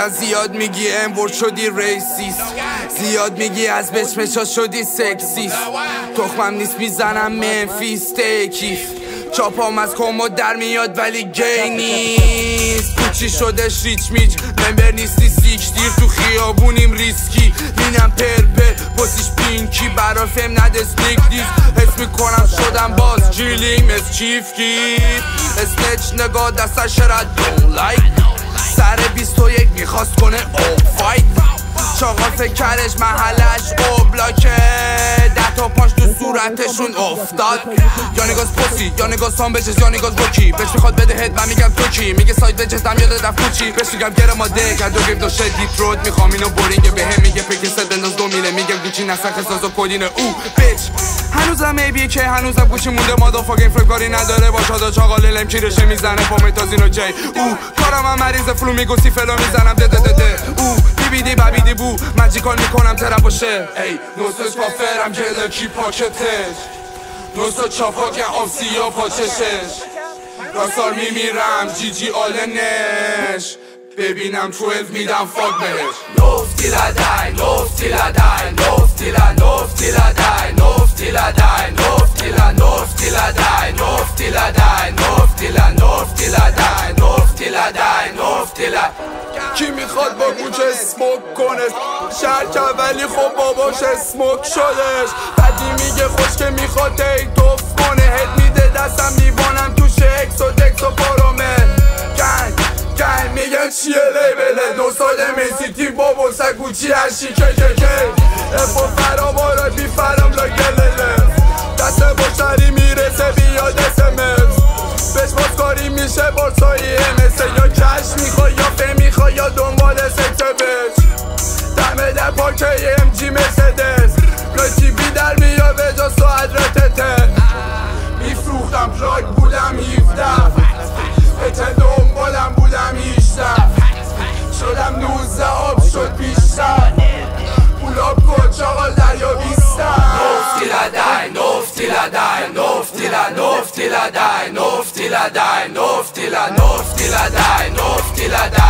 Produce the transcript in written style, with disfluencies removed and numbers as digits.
میگن زیاد میگی امورد شدی ریسیست، زیاد میگی از بچمچا شدی سکسیست. تخمم نیست میزنم منفیس تکیف، چاپام از کمد در میاد ولی گی نیست. پوچی شدش ریچ میچ ممبر نیستی سیک دیر تو خیابونیم ریسکی. مینم پرپر بسیش پینکی برا فهم نده سنیک دیز. حس میکنم شدم باز جیلیم از چیف کیپ. اسنچ نگاه دستش رد دون لایک، سر 21 میخواست کنه او فایت. چاقا فکرش محلش او بلاکه، 10 تا پاش تو صورتشون افتاد. یا نگاز پوسی یا نگاز سام بچز یا نگاز روکی. بهش میخواد بده هد من میگم تو کی، میگه سایت بچزم یاد دفوچی. بهش میگم گره ماده که دو گیم دو شد دیتروت. میخوام اینو بورینگه به هم میگه پکی ست بنداز 2 میله. میگم گوچی نسخ ساز و کدینه او بیچ. هنوزم میبیه که هنوزم گوشی مونده مادافاگین فرکاری نداره باشادا چاقا للم کیرشه میزنه پامیتازین و جی. او کارم هم مریض فلو میگوسی فلو میزنم ده ده ده ده. او بیبیدی ببیدی بو مجیکال میکنم ترپ و شه. ای نوستش پافرم گله کی پاکتش، نوستا چاپاکن آفسیا پاچشش. راستار میمیرم جی جی آلنش، ببینم 12 میدم فاک بهش. Nov till I die, Nov till I die, Nov till I, Nov till I die, Nov till I die, Nov till I, Nov till I die, Nov till I die, Nov till I, Nov till I die, Nov till I die, Nov till I. کی میخواد با گوچه اسموک کنه شرکه ولی خب باباش اسموک شدش. بعدی میگه خوش که میخواد تیک توف کنه، هد میده دستم میوانم توش اکس و دکس و پارومه. گنگ میگن چیه لیبله 2 سال میسیتی بابا سگوچی هرشی که افو فراماره بی فرام لا گلله. دست باشری میرسه بیاد اسمس، بهش بازکاری میشه بارسایی امسه. یا کش میخوای یا فه میخوای یا دنبال سکس بچ. دمه در پارکه ام جی مرسدس، لایتی بی در میاد به جا ساعت رتته. میفروختم پلاک بودم 17 ات دنبالم بودم 18 شدم 19 آب شد بیشتر. پولاب کن چاقال دریا بیستم. Nov till I die, Nov till I die, Nov till I, Nov till I die, Nov till I die, Nov till I, Nov till I die, Nov till I die.